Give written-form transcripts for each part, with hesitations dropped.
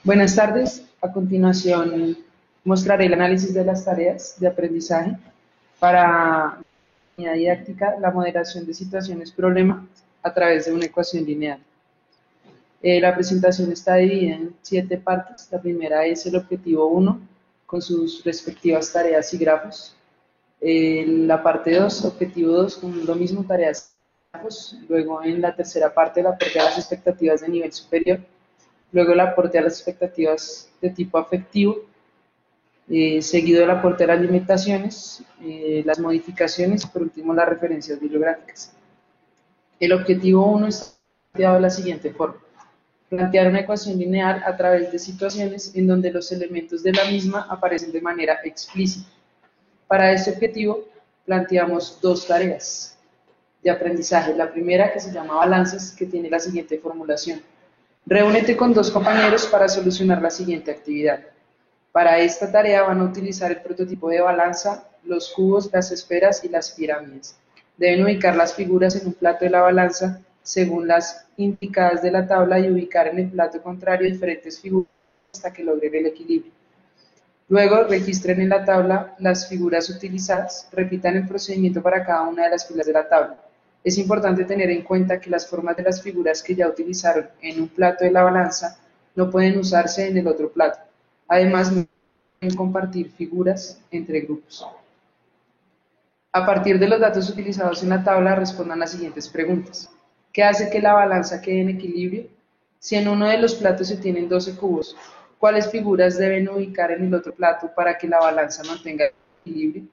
Buenas tardes. A continuación mostraré el análisis de las tareas de aprendizaje para la didáctica, la moderación de situaciones problema a través de una ecuación lineal. La presentación está dividida en 7 partes. La primera es el objetivo 1 con sus respectivas tareas y grafos. La parte 2, objetivo 2, con lo mismo, tareas y grafos. Luego en la tercera parte, el aporte a las expectativas de nivel superior. Luego el aporte a las expectativas de tipo afectivo, seguido del aporte a las limitaciones, las modificaciones y por último las referencias bibliográficas. El objetivo 1 está planteado de la siguiente forma: plantear una ecuación lineal a través de situaciones en donde los elementos de la misma aparecen de manera explícita. Para este objetivo planteamos dos tareas de aprendizaje. La primera, que se llama balanzas, que tiene la siguiente formulación: reúnete con 2 compañeros para solucionar la siguiente actividad. Para esta tarea van a utilizar el prototipo de balanza, los cubos, las esferas y las pirámides. Deben ubicar las figuras en un plato de la balanza según las indicadas de la tabla y ubicar en el plato contrario diferentes figuras hasta que logren el equilibrio. Luego registren en la tabla las figuras utilizadas, repitan el procedimiento para cada una de las filas de la tabla. Es importante tener en cuenta que las formas de las figuras que ya utilizaron en un plato de la balanza no pueden usarse en el otro plato. Además, no pueden compartir figuras entre grupos. A partir de los datos utilizados en la tabla, respondan las siguientes preguntas. ¿Qué hace que la balanza quede en equilibrio? Si en uno de los platos se tienen 12 cubos, ¿cuáles figuras deben ubicar en el otro plato para que la balanza mantenga el equilibrio?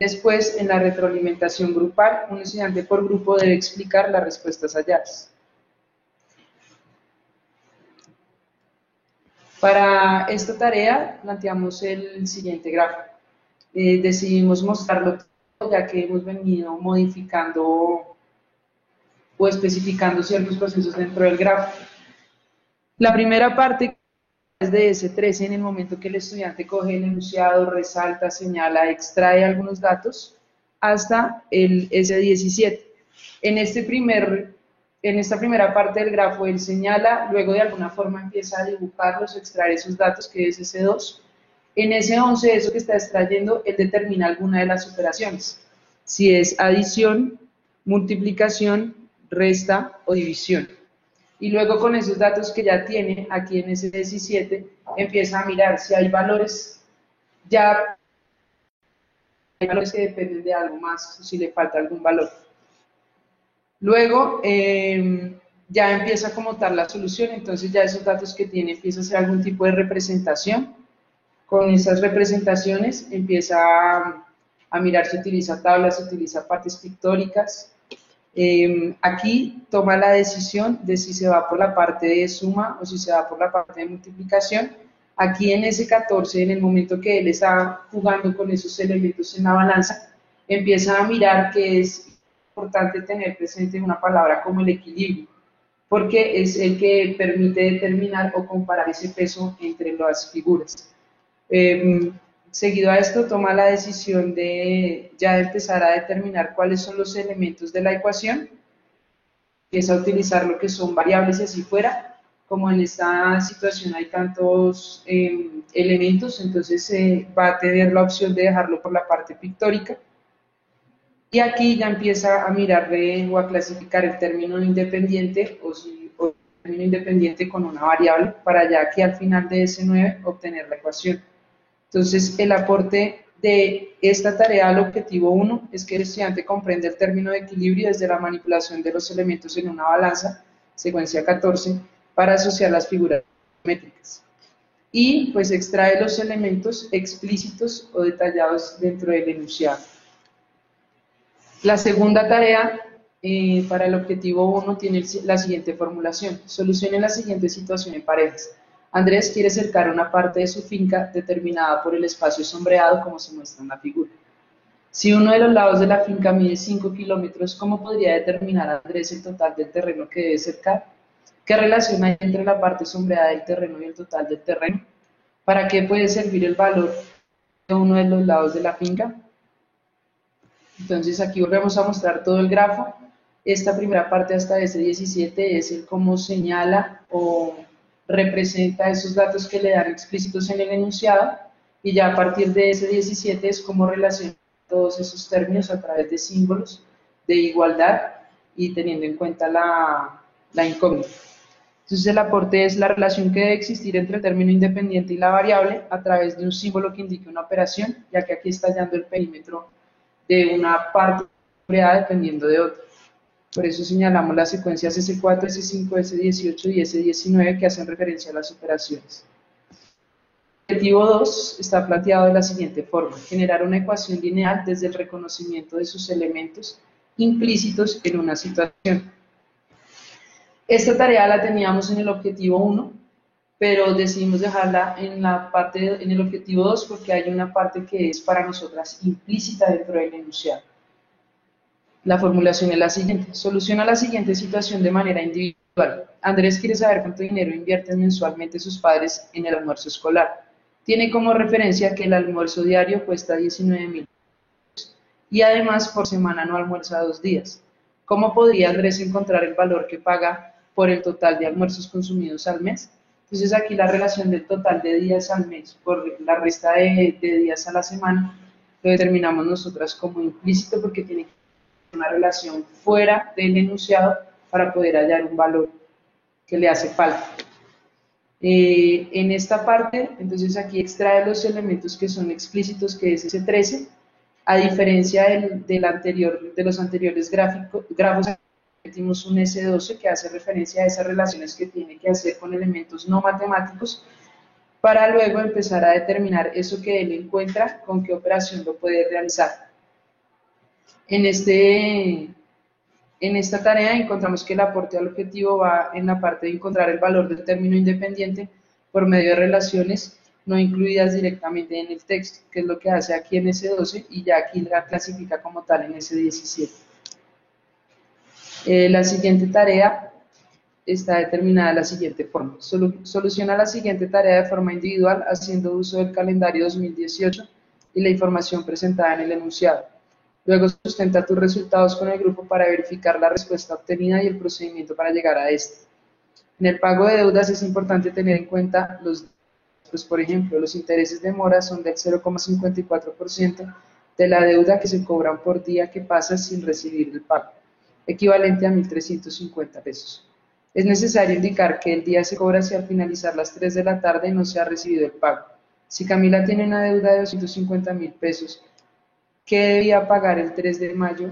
Después, en la retroalimentación grupal, un estudiante por grupo debe explicar las respuestas halladas. Para esta tarea planteamos el siguiente gráfico. Decidimos mostrarlo todo, ya que hemos venido modificando o especificando ciertos procesos dentro del gráfico. La primera parte es de S13, en el momento que el estudiante coge el enunciado, resalta, señala, extrae algunos datos, hasta el S17. En esta primera parte del grafo él señala, luego de alguna forma empieza a dibujarlos o extraer esos datos, que es S2. En S11, eso que está extrayendo, él determina alguna de las operaciones, si es adición, multiplicación, resta o división. Y luego con esos datos que ya tiene aquí en ese 17, empieza a mirar si hay valores, ya hay valores que dependen de algo más, si le falta algún valor. Luego ya empieza como tal la solución, entonces ya esos datos que tiene empieza a hacer algún tipo de representación. Con esas representaciones empieza a mirar si utiliza tablas, si utiliza partes pictóricas. Aquí toma la decisión de si se va por la parte de suma o si se va por la parte de multiplicación. Aquí en ese 14, en el momento que él está jugando con esos elementos en la balanza, empieza a mirar que es importante tener presente una palabra como el equilibrio, porque es el que permite determinar o comparar ese peso entre las figuras. Seguido a esto, toma la decisión de ya empezar a determinar cuáles son los elementos de la ecuación, empieza a utilizar lo que son variables y así fuera. Como en esta situación hay tantos elementos, entonces va a tener la opción de dejarlo por la parte pictórica. Y aquí ya empieza a mirarle o a clasificar el término independiente o el término independiente con una variable para ya que al final de S9 obtener la ecuación. Entonces, el aporte de esta tarea al objetivo 1 es que el estudiante comprende el término de equilibrio desde la manipulación de los elementos en una balanza, secuencia 14, para asociar las figuras geométricas. Y pues extrae los elementos explícitos o detallados dentro del enunciado. La segunda tarea para el objetivo 1 tiene la siguiente formulación: solucione la siguiente situación en parejas. Andrés quiere cercar una parte de su finca determinada por el espacio sombreado como se muestra en la figura. Si uno de los lados de la finca mide 5 kilómetros, ¿cómo podría determinar Andrés el total del terreno que debe cercar? ¿Qué relación hay entre la parte sombreada del terreno y el total del terreno? ¿Para qué puede servir el valor de uno de los lados de la finca? Entonces aquí volvemos a mostrar todo el grafo. Esta primera parte hasta ese 17 es el cómo señala o representa esos datos que le dan explícitos en el enunciado, y ya a partir de ese 17 es como relaciona todos esos términos a través de símbolos de igualdad y teniendo en cuenta la incógnita. Entonces el aporte es la relación que debe existir entre el término independiente y la variable a través de un símbolo que indique una operación, ya que aquí está hallando el perímetro de una parte dependiendo de otra. Por eso señalamos las secuencias S4, S5, S18 y S19 que hacen referencia a las operaciones. El objetivo 2 está planteado de la siguiente forma: generar una ecuación lineal desde el reconocimiento de sus elementos implícitos en una situación. Esta tarea la teníamos en el objetivo 1, pero decidimos dejarla en el objetivo 2 porque hay una parte que es para nosotras implícita dentro del enunciado. La formulación es la siguiente: soluciona la siguiente situación de manera individual. Andrés quiere saber cuánto dinero invierten mensualmente sus padres en el almuerzo escolar. Tiene como referencia que el almuerzo diario cuesta 19.000 y además por semana no almuerza 2 días. ¿Cómo podría Andrés encontrar el valor que paga por el total de almuerzos consumidos al mes? Entonces aquí la relación del total de días al mes por la resta de días a la semana lo determinamos nosotras como implícito porque tiene que ser una relación fuera del enunciado para poder hallar un valor que le hace falta. En esta parte, entonces aquí extrae los elementos que son explícitos, que es ese 13, a diferencia de los anteriores grafos, metimos un S12 que hace referencia a esas relaciones que tiene que hacer con elementos no matemáticos, para luego empezar a determinar eso que él encuentra, con qué operación lo puede realizar. En esta tarea encontramos que el aporte al objetivo va en la parte de encontrar el valor del término independiente por medio de relaciones no incluidas directamente en el texto, que es lo que hace aquí en S12 y ya aquí la clasifica como tal en S17. La siguiente tarea está determinada de la siguiente forma: soluciona la siguiente tarea de forma individual haciendo uso del calendario 2018 y la información presentada en el enunciado. Luego sustenta tus resultados con el grupo para verificar la respuesta obtenida y el procedimiento para llegar a este. En el pago de deudas es importante tener en cuenta pues por ejemplo, los intereses de mora son del 0,54% de la deuda que se cobran por día que pasa sin recibir el pago, equivalente a 1.350 pesos. Es necesario indicar que el día se cobra si al finalizar las 3 de la tarde no se ha recibido el pago. Si Camila tiene una deuda de 250.000 pesos, que debía pagar el 3 de mayo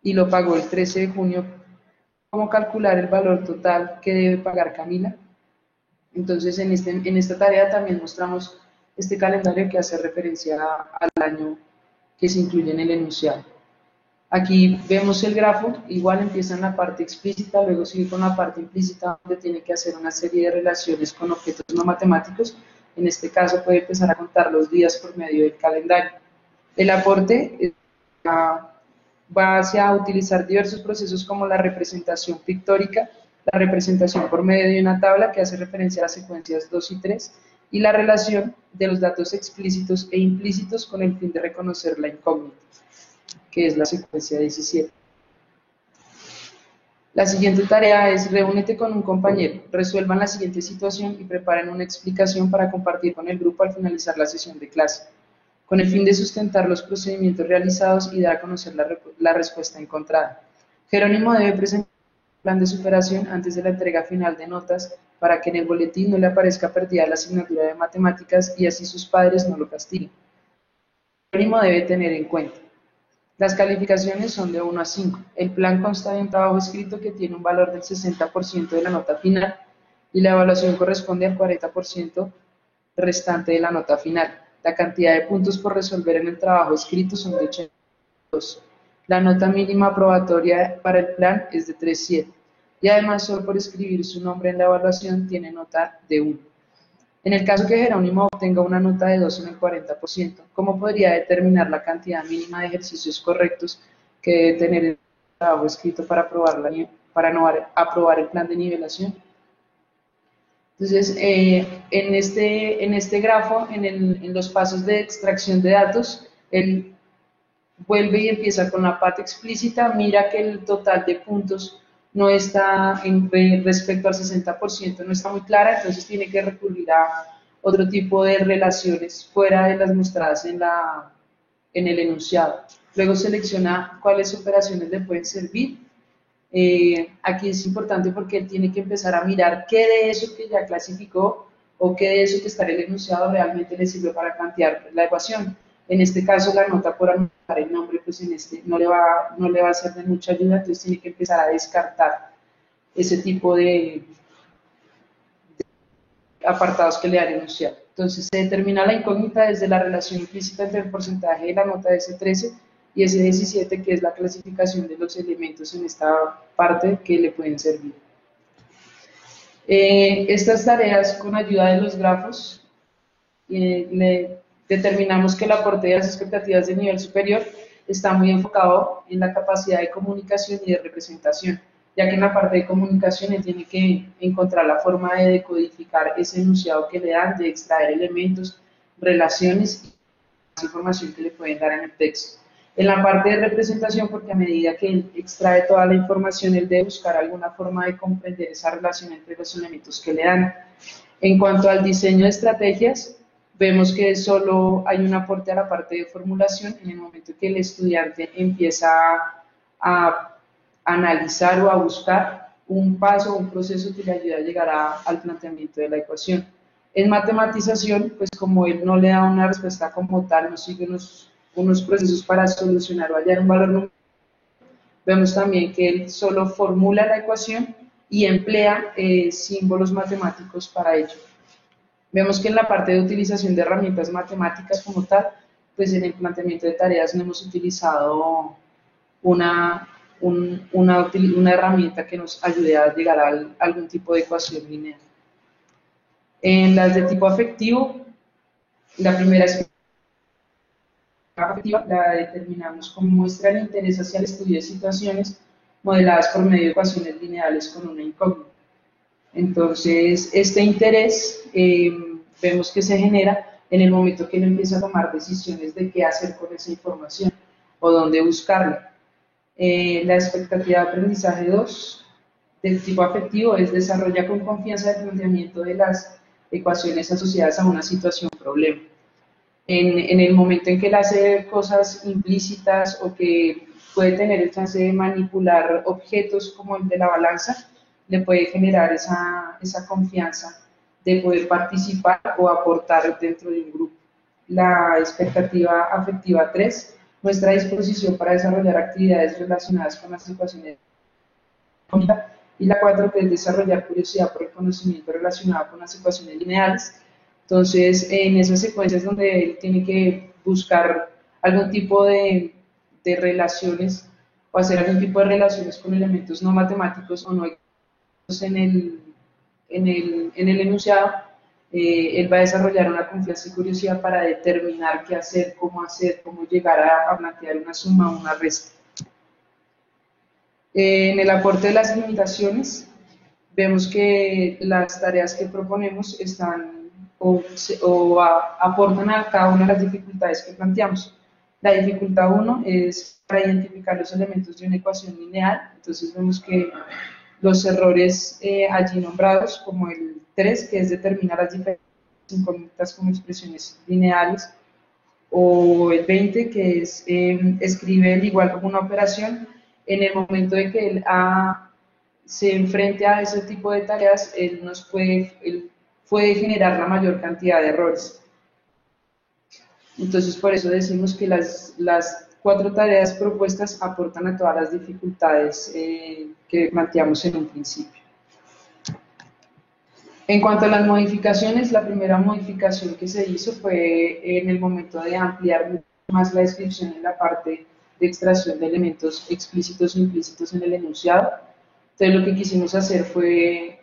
y lo pagó el 13 de junio, ¿cómo calcular el valor total que debe pagar Camila? Entonces, en esta tarea también mostramos este calendario que hace referencia al año que se incluye en el enunciado. Aquí vemos el grafo, igual empieza en la parte explícita, luego sigue con la parte implícita, donde tiene que hacer una serie de relaciones con objetos no matemáticos. En este caso puede empezar a contar los días por medio del calendario. El aporte va hacia utilizar diversos procesos como la representación pictórica, la representación por medio de una tabla que hace referencia a las secuencias 2 y 3, y la relación de los datos explícitos e implícitos con el fin de reconocer la incógnita, que es la secuencia 17. La siguiente tarea es: reúnete con un compañero, resuelvan la siguiente situación y preparen una explicación para compartir con el grupo al finalizar la sesión de clase, con el fin de sustentar los procedimientos realizados y dar a conocer la respuesta encontrada. Jerónimo debe presentar un plan de superación antes de la entrega final de notas para que en el boletín no le aparezca perdida la asignatura de matemáticas y así sus padres no lo castiguen. Jerónimo debe tener en cuenta: las calificaciones son de 1 a 5. El plan consta de un trabajo escrito que tiene un valor del 60% de la nota final y la evaluación corresponde al 40% restante de la nota final. La cantidad de puntos por resolver en el trabajo escrito son de 82. La nota mínima aprobatoria para el plan es de 3,7 y además solo por escribir su nombre en la evaluación tiene nota de 1. En el caso que Jerónimo obtenga una nota de 2 en el 40%, ¿cómo podría determinar la cantidad mínima de ejercicios correctos que debe tener el trabajo escrito para aprobar el plan de nivelación? Entonces, en este grafo, en los pasos de extracción de datos, él vuelve y empieza con la parte explícita, mira que el total de puntos no está, respecto al 60%, no está muy clara, entonces tiene que recurrir a otro tipo de relaciones fuera de las mostradas en el enunciado. Luego selecciona cuáles operaciones le pueden servir. Aquí es importante porque él tiene que empezar a mirar qué de eso que ya clasificó o qué de eso que está en el enunciado realmente le sirve para plantear la ecuación. En este caso, la nota por anotar el nombre, pues en este no le va a ser de mucha ayuda, entonces tiene que empezar a descartar ese tipo de apartados que le da el enunciado. Entonces, se determina la incógnita desde la relación implícita entre el porcentaje de la nota de S13 y S17, que es la clasificación de los elementos en esta parte que le pueden servir. Estas tareas, con ayuda de los grafos, determinamos que el aporte de las expectativas de nivel superior está muy enfocado en la capacidad de comunicación y de representación, ya que en la parte de comunicación él tiene que encontrar la forma de decodificar ese enunciado que le dan, de extraer elementos, relaciones y más información que le pueden dar en el texto. En la parte de representación, porque a medida que él extrae toda la información, él debe buscar alguna forma de comprender esa relación entre los elementos que le dan. En cuanto al diseño de estrategias, vemos que solo hay un aporte a la parte de formulación en el momento que el estudiante empieza a analizar o a buscar un paso, un proceso que le ayude a llegar al planteamiento de la ecuación. En matematización, pues como él no le da una respuesta como tal, no sigue unos procesos para solucionar o hallar un valor numérico, vemos también que él solo formula la ecuación y emplea símbolos matemáticos para ello. Vemos que en la parte de utilización de herramientas matemáticas como tal, pues en el planteamiento de tareas no hemos utilizado una herramienta que nos ayude a llegar a algún tipo de ecuación lineal. En las de tipo afectivo, la primera es afectiva, la determinamos como muestra el interés hacia el estudio de situaciones modeladas por medio de ecuaciones lineales con una incógnita. Entonces, este interés vemos que se genera en el momento que él empieza a tomar decisiones de qué hacer con esa información o dónde buscarla. La expectativa de aprendizaje 2 del tipo afectivo es desarrolla con confianza el planteamiento de las ecuaciones asociadas a una situación o problema. En el momento en que él hace cosas implícitas o que puede tener el chance de manipular objetos como el de la balanza, le puede generar esa confianza de poder participar o aportar dentro de un grupo. La expectativa afectiva 3 muestra disposición para desarrollar actividades relacionadas con las ecuaciones y la 4 que es desarrollar curiosidad por el conocimiento relacionado con las ecuaciones lineales. Entonces, en esas secuencias donde él tiene que buscar algún tipo de relaciones o hacer algún tipo de relaciones con elementos no matemáticos o no en el enunciado, él va a desarrollar una confianza y curiosidad para determinar qué hacer, cómo llegar a plantear una suma o una resta. En el aporte de las limitaciones, vemos que las tareas que proponemos están aportan a cada una de las dificultades que planteamos. La dificultad 1 es para identificar los elementos de una ecuación lineal, entonces vemos que los errores allí nombrados, como el 3, que es determinar las diferentes incógnitas como expresiones lineales, o el 20, que es escribe el igual como una operación. En el momento de que él se enfrente a ese tipo de tareas, él puede generar la mayor cantidad de errores. Entonces, por eso decimos que las 4 tareas propuestas aportan a todas las dificultades que planteamos en un principio. En cuanto a las modificaciones, la primera modificación que se hizo fue en el momento de ampliar más la descripción en la parte de extracción de elementos explícitos e implícitos en el enunciado. Entonces, lo que quisimos hacer fue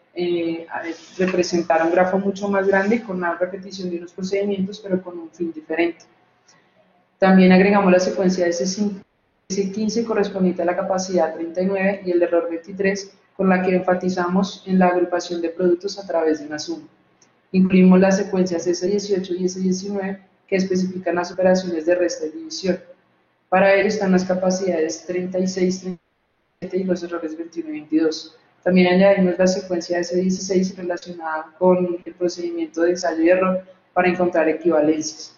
representar un grafo mucho más grande con una repetición de unos procedimientos, pero con un fin diferente. También agregamos la secuencia de S15 correspondiente a la capacidad 39 y el error 23, con la que enfatizamos en la agrupación de productos a través de una suma. Incluimos las secuencias S18 y S19 que especifican las operaciones de resta y división. Para ello están las capacidades 36, y los errores 21 y 22. También añadimos la secuencia S16 relacionada con el procedimiento de ensayo y error para encontrar equivalencias.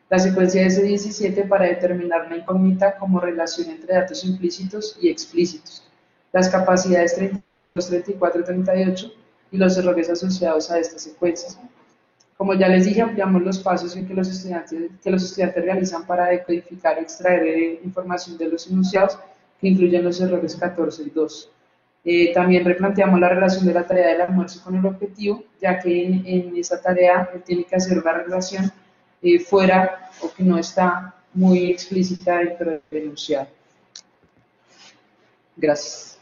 La secuencia S17 para determinar la incógnita como relación entre datos implícitos y explícitos. Las capacidades 32, 34 y 38 y los errores asociados a estas secuencias. Como ya les dije, ampliamos los pasos en que los estudiantes realizan para decodificar y extraer información de los enunciados, que incluyen los errores 14 y 2. También replanteamos la relación de la tarea del almuerzo con el objetivo, ya que en esa tarea él tiene que hacer una relación fuera o que no está muy explícita dentro del enunciado. Gracias.